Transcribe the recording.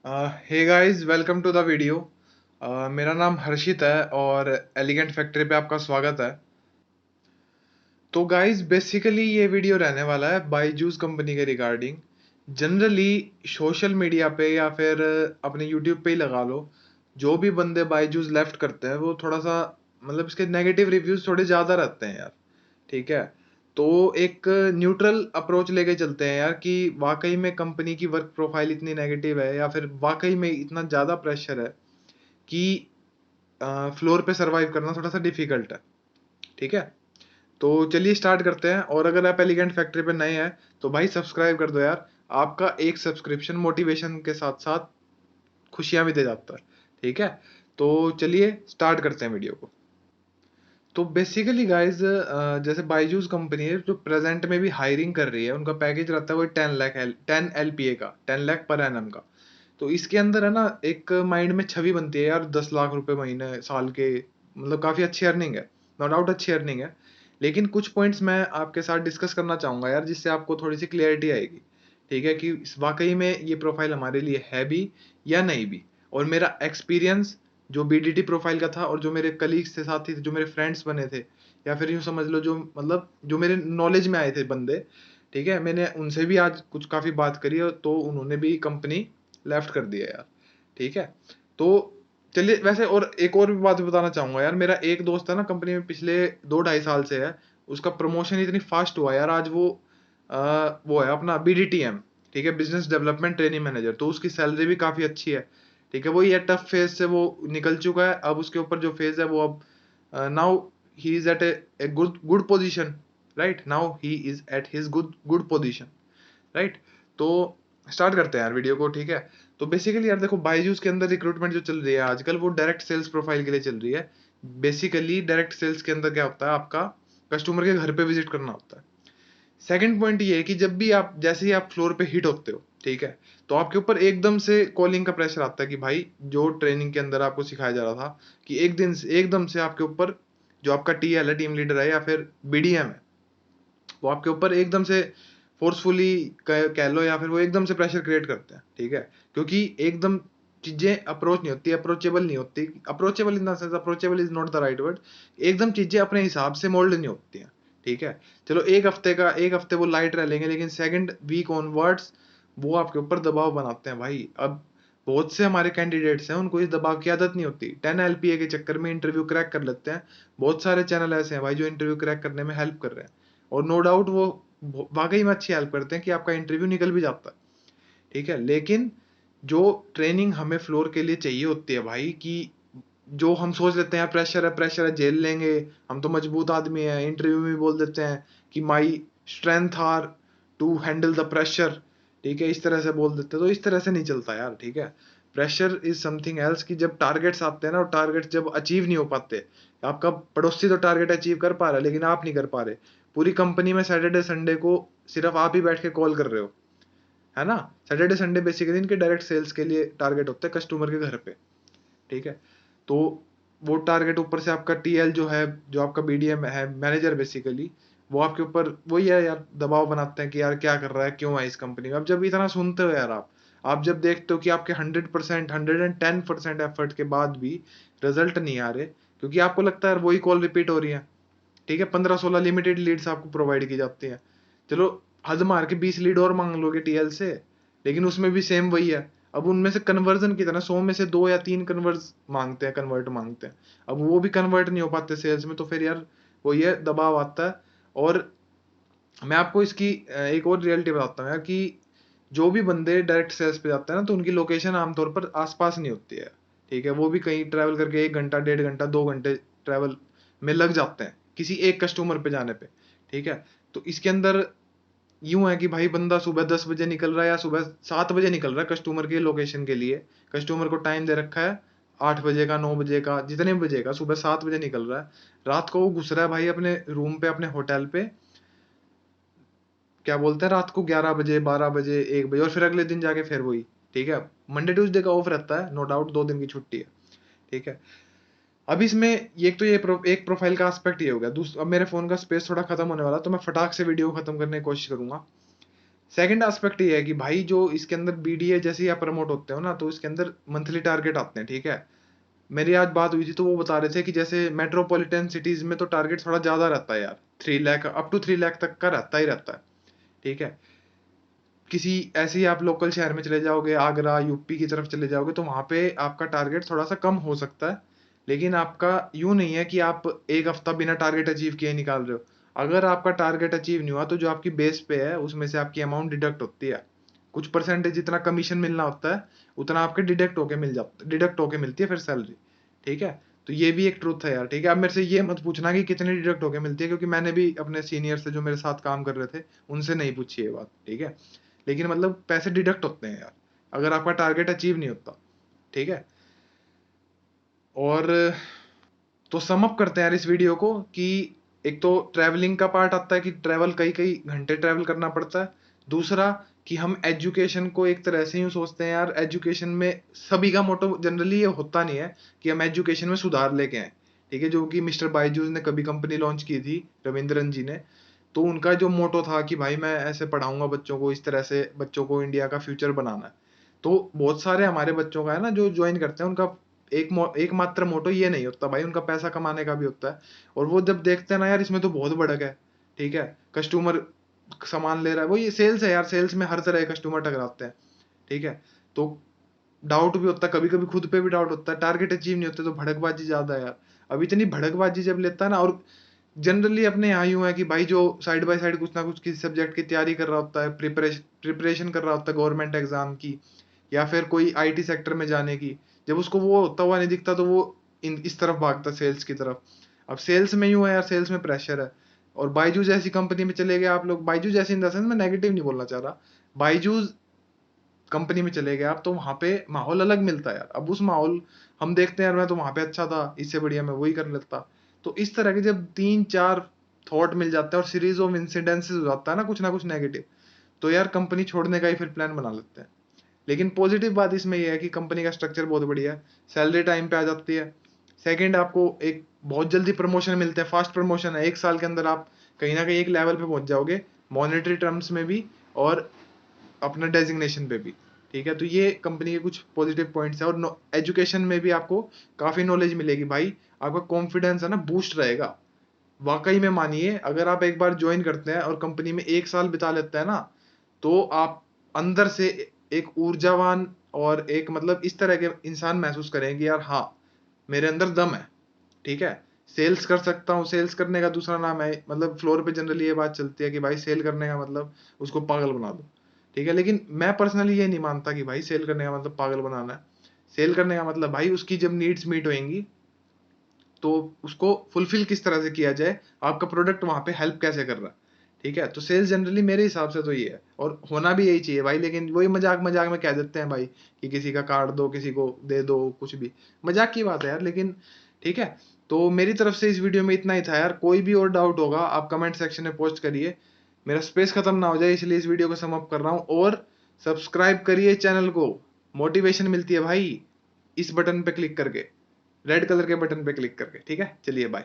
Hey guys, welcome to the video. मेरा नाम हर्षित है और एलिगेंट फैक्ट्री पे आपका स्वागत है। तो गाइस, बेसिकली ये वीडियो रहने वाला है बायजूस कंपनी के रिगार्डिंग। जनरली सोशल मीडिया पे या फिर अपने यूट्यूब पे ही लगा लो, जो भी बंदे बायजूस लेफ्ट करते हैं वो थोड़ा सा मतलब इसके नेगेटिव रिव्यूज थोड़े ज़्यादा रहते हैं यार। ठीक है, तो एक न्यूट्रल अप्रोच लेके चलते हैं यार कि वाकई में कंपनी की वर्क प्रोफाइल इतनी नेगेटिव है या फिर वाकई में इतना ज़्यादा प्रेशर है कि फ्लोर पे सरवाइव करना थोड़ा सा डिफिकल्ट है। ठीक है, तो चलिए स्टार्ट करते हैं। और अगर आप एलिगेंट फैक्ट्री पे नए हैं तो भाई सब्सक्राइब कर दो यार। आपका एक सब्सक्रिप्शन मोटिवेशन के साथ साथ खुशियां भी दे जाता है। ठीक है, तो चलिए स्टार्ट करते हैं वीडियो को। तो बेसिकली गाइज, जैसे बायजूस कंपनी है जो प्रेजेंट में भी हायरिंग कर रही है, उनका पैकेज रहता है वो 10 लाख 10 LPA का, 10 लाख पर एनम का। तो इसके अंदर है ना, एक माइंड में छवि बनती है यार, 10 लाख रुपए महीने साल के, मतलब काफी अच्छी अर्निंग है। नो डाउट अच्छी अर्निंग है, लेकिन कुछ पॉइंट्स मैं आपके साथ डिस्कस करना चाहूंगा यार, जिससे आपको थोड़ी सी क्लियरिटी आएगी। ठीक है, कि वाकई में ये प्रोफाइल हमारे लिए है भी या नहीं भी। और मेरा एक्सपीरियंस जो BDT प्रोफाइल का था, और जो मेरे कलीग्स थे, साथी थे, जो मेरे फ्रेंड्स बने थे, या फिर यूं समझ लो जो मतलब जो मेरे नॉलेज में आए थे बंदे। ठीक है, मैंने उनसे भी आज कुछ काफी बात करी और तो उन्होंने भी कंपनी लेफ्ट कर दिया यार। ठीक है, तो चलिए, वैसे और एक और भी बात बताना चाहूंगा यार। मेरा एक दोस्त है ना कंपनी में, पिछले 2 ढाई साल से है। उसका प्रमोशन इतनी फास्ट हुआ यार, आज वो है अपना BDTM। ठीक है, बिजनेस डेवलपमेंट ट्रेनिंग मैनेजर। तो उसकी सैलरी भी काफी अच्छी है। ठीक है, वो ये टफ फेज से वो निकल चुका है। अब उसके ऊपर जो फेज है वो अब now he is at a good good position. Right now he is at his good good position. Right, तो स्टार्ट करते हैं यार वीडियो को। ठीक है, तो बेसिकली यार देखो, बायजूस के अंदर रिक्रूटमेंट जो चल रही है आजकल, वो डायरेक्ट सेल्स प्रोफाइल के लिए चल रही है। बेसिकली डायरेक्ट सेल्स के अंदर क्या होता है, आपका कस्टमर के घर पे विजिट करना होता है। सेकंड पॉइंट ये है कि जब भी आप, जैसे ही आप फ्लोर पे हिट होते हो, ठीक है, तो आपके ऊपर एकदम से कॉलिंग का प्रेशर आता है कि भाई, जो ट्रेनिंग के अंदर आपको सिखाया जा रहा था कि एक दिन से एकदम से आपके ऊपर जो आपका TL है, टीम लीडर है या फिर BDM है, वो आपके ऊपर एकदम से फोर्सफुली कह लो, या फिर वो एकदम से प्रेशर क्रिएट करते हैं। ठीक है, क्योंकि एकदम चीजें अप्रोच नहीं होती, अप्रोचेबल नहीं होती। Approachable in the sense, approachable is not the right word. एकदम चीजें अपने हिसाब से मोल्ड नहीं होती हैं। ठीक है, चलो एक हफ्ते वो लाइट रह लेंगे, लेकिन सेकंड वीक ऑनवर्ड्स वो आपके ऊपर दबाव बनाते हैं भाई। अब बहुत से हमारे कैंडिडेट्स हैं, उनको इस दबाव की आदत नहीं होती, 10 LPA के चक्कर में इंटरव्यू क्रैक कर लेते हैं। बहुत सारे चैनल ऐसे हैं भाई जो इंटरव्यू क्रैक करने में हेल्प कर रहे हैं, और नो डाउट वो वाकई में अच्छी हेल्प करते हैं कि आपका इंटरव्यू निकल भी जाता है। ठीक है, लेकिन जो ट्रेनिंग हमें फ्लोर के लिए चाहिए होती है भाई, कि जो हम सोच लेते हैं प्रेशर है झेल लेंगे, हम तो मजबूत आदमी हैं, इंटरव्यू में भी बोल देते हैं कि my strength are to handle the pressure. ठीक है, इस तरह से बोल देते हैं, तो इस तरह से नहीं चलता यार। ठीक है, प्रेशर इज समथिंग एल्स, कि जब टारगेट्स आते हैं ना, और टारगेट्स जब अचीव नहीं हो पाते, आपका पड़ोसी तो टारगेट अचीव कर पा रहा है लेकिन आप नहीं कर पा रहे। पूरी कंपनी में सैटरडे संडे को सिर्फ आप ही बैठ के कॉल कर रहे हो, है ना। सैटरडे संडे बेसिकली इनके डायरेक्ट सेल्स के लिए टारगेट होते हैं कस्टमर के घर पे। ठीक है, तो वो टारगेट ऊपर से आपका TL जो है, जो आपका BDM है, मैनेजर बेसिकली, वो आपके ऊपर वही है यार, दबाव बनाते हैं कि यार क्या कर रहा है, क्यों है इस कंपनी में। अब जब इतना सुनते हो यार, आप जब देखते हो कि आपके 100%, 110% एफर्ट के बाद भी रिजल्ट नहीं आ रहे, क्योंकि आपको लगता है यार वही कॉल रिपीट हो रही है। ठीक है, 15-16 लिमिटेड लीड्स आपको प्रोवाइड की जाती हैं। चलो, हद मार के 20 लीड और मांग लोगे TL से, लेकिन उसमें भी सेम वही है। अब उनमें से कन्वर्जन कितना, 100 में से 2 या 3 कन्वर्ट मांगते हैं। अब वो भी कन्वर्ट नहीं हो पाते सेल्स में, तो फिर यार वो ये दबाव आता है। और मैं आपको इसकी एक और रियलिटी बताता हूँ यार, कि जो भी बंदे डायरेक्ट सेल्स पे जाते हैं ना, तो उनकी लोकेशन आमतौर पर आसपास नहीं होती है। ठीक है, वो भी कहीं ट्रैवल करके 1 घंटा, 1.5 घंटा, 2 घंटे ट्रैवल में लग जाते हैं किसी एक कस्टमर पे जाने पे। ठीक है, तो इसके अंदर यूं है कि भाई, बंदा सुबह 10 बजे निकल रहा है या सुबह 7 बजे निकल रहा है कस्टमर के लोकेशन के लिए। कस्टमर को टाइम दे रखा है 8 बजे का, 9 बजे का, जितने बजे का, सुबह 7 बजे निकल रहा है। रात को वो घुस रहा है भाई अपने रूम पे, अपने होटल पे, क्या बोलते हैं, रात को 11 बजे, 12 बजे, 1 बजे, और फिर अगले दिन जाके फिर वही। ठीक है, मंडे ट्यूसडे का ऑफ रहता है, नो डाउट 2 दिन की छुट्टी है। ठीक है, अब इसमें एक तो एक प्रोफाइल का एस्पेक्ट ये हो गया। दूसरा, अब मेरे फोन का स्पेस थोड़ा खत्म होने वाला, तो मैं फटाक से वीडियो खत्म करने की कोशिश करूंगा। सेकंड एस्पेक्ट ये है कि भाई जो इसके अंदर बीडीए जैसे ही आप प्रमोट होते हो ना, तो इसके अंदर मंथली टारगेट आते हैं, ठीक है। मेरी आज बात हुई थी तो वो बता रहे थे कि जैसे मेट्रोपॉलिटन सिटीज में तो टारगेट थोड़ा ज्यादा रहता है यार, 3 लाख अप टू 3 लाख तक का रहता ही रहता है, ठीक है। किसी ऐसे ही आप लोकल शहर में चले जाओगे, आगरा यूपी की तरफ चले जाओगे, तो वहां पे आपका टारगेट थोड़ा सा कम हो सकता है। लेकिन आपका यूं नहीं है कि आप एक हफ्ता बिना टारगेट अचीव किए निकाल रहे हो। अगर आपका टारगेट अचीव नहीं हुआ तो जो आपकी बेस पे है उसमें से आपकी अमाउंट डिडक्ट होती है। कुछ परसेंटेज जितना कमीशन मिलना होता है उतना आपके डिडक्ट होके मिलती है फिर सैलरी, ठीक है। तो ये भी एक ट्रूथ है यार, ठीक है। अब मेरे से ये मत पूछना कि कितनी डिडक्ट होके मिलती है, क्योंकि मैंने भी अपने सीनियर से जो मेरे साथ काम कर रहे थे उनसे नहीं पूछी ये बात, ठीक है। लेकिन मतलब पैसे डिडक्ट होते हैं यार अगर आपका टारगेट अचीव नहीं होता, ठीक है। और तो सम अप करते हैं यार इस वीडियो को कि एक तो ट्रैवलिंग का पार्ट आता है कि ट्रैवल कई कई घंटे ट्रैवल करना पड़ता है। दूसरा कि हम एजुकेशन को एक तरह से यूं सोचते हैं यार, एजुकेशन में सभी का मोटो जनरली ये होता नहीं है कि हम एजुकेशन में सुधार लेके आए, ठीक है। जो कि मिस्टर बायजूस ने कभी कंपनी लॉन्च की थी, रविंद्रन जी ने, तो उनका जो मोटो था कि भाई मैं ऐसे पढ़ाऊंगा बच्चों को, इस तरह से बच्चों को इंडिया का फ्यूचर बनाना है। तो बहुत सारे हमारे बच्चों का है ना जो ज्वाइन करते हैं, उनका एकमात्र मोटो ये नहीं होता भाई, उनका पैसा कमाने का भी होता है। और वो जब देखते हैं ना यार इसमें तो बहुत भड़क है, ठीक है, कस्टमर सामान ले रहा है, वो ये सेल्स है यार, सेल्स में हर तरह के कस्टमर टकराते हैं, ठीक है। तो डाउट भी होता है, कभी कभी खुद पे भी डाउट होता है, टारगेट अचीव नहीं होते तो भड़कबाजी ज्यादा है यार। अब इतनी भड़कबाजी जब लेता है ना, और जनरली अपने यहाँ यूं है कि भाई जो साइड बाय साइड कुछ ना कुछ किसी सब्जेक्ट की तैयारी कर रहा होता है, प्रिपरेशन कर रहा होता है गवर्नमेंट एग्जाम की, या फिर कोई आईटी सेक्टर में जाने की, जब उसको वो होता हुआ नहीं दिखता तो वो इस तरफ भागता सेल्स की तरफ। अब सेल्स में यूं है यार, सेल्स में प्रेशर है। और बायजूस जैसी कंपनी में चले गए आप लोग, बायजूस जैसी इन द सेंस मैं नेगेटिव नहीं बोलना चाह रहा, बायजूस कंपनी में चले गए आप तो वहां पे माहौल अलग मिलता है यार। अब उस माहौल हम देखते हैं यार, मैं तो वहां पे अच्छा था, इससे बढ़िया मैं वही कर लेता। तो इस तरह के जब 3-4 थॉट मिल जाते हैं और सीरीज ऑफ इंसिडेंसेस हो जाता है ना कुछ नेगेटिव, तो यार कंपनी छोड़ने का ही फिर प्लान बना लेते हैं। लेकिन पॉजिटिव बात इसमें यह है कि कंपनी का स्ट्रक्चर बहुत बढ़िया है, सैलरी टाइम पे आ जाती है। सेकंड, आपको एक बहुत जल्दी प्रमोशन मिलते हैं, फास्ट प्रमोशन है, 1 साल के अंदर आप कहीं ना कहीं एक लेवल पे पहुंच जाओगे, मॉनेटरी टर्म्स में भी और अपना डेजिग्नेशन पे भी, ठीक है। तो ये कंपनी के कुछ पॉजिटिव पॉइंट्स है। और एजुकेशन में भी आपको काफी नॉलेज मिलेगी भाई, आपका कॉन्फिडेंस है ना बूस्ट रहेगा। वाकई में मानिए, अगर आप एक बार ज्वाइन करते हैं और कंपनी में 1 साल बिता लेते हैं ना, तो आप अंदर से एक ऊर्जावान और एक मतलब इस तरह के इंसान महसूस करेंगे यार, हाँ मेरे अंदर दम है, ठीक है, सेल्स कर सकता हूँ। सेल्स करने का दूसरा नाम है, मतलब फ्लोर पे जनरली ये बात चलती है कि भाई सेल करने का मतलब उसको पागल बना दो, ठीक है। लेकिन मैं पर्सनली ये नहीं मानता कि भाई सेल करने का मतलब पागल बनाना है। सेल करने का मतलब भाई उसकी जब नीड्स मीट होंगी तो उसको फुलफिल किस तरह से किया जाए, आपका प्रोडक्ट वहां पे हेल्प कैसे कर रहा है, ठीक है। तो सेल्स जनरली मेरे हिसाब से तो ये है, और होना भी यही चाहिए भाई। लेकिन वही मजाक मजाक में कह देते हैं भाई कि किसी का कार्ड दो, किसी को दे दो, कुछ भी मजाक की बात है यार, लेकिन ठीक है। तो मेरी तरफ से इस वीडियो में इतना ही था यार। कोई भी और डाउट होगा आप कमेंट सेक्शन में पोस्ट करिए, मेरा स्पेस खत्म ना हो जाए इसलिए इस वीडियो को समअप कर रहा हूँ। और सब्सक्राइब करिए चैनल को, मोटिवेशन मिलती है भाई इस बटन पे क्लिक करके, रेड कलर के बटन पे क्लिक करके, ठीक है। चलिए बाय।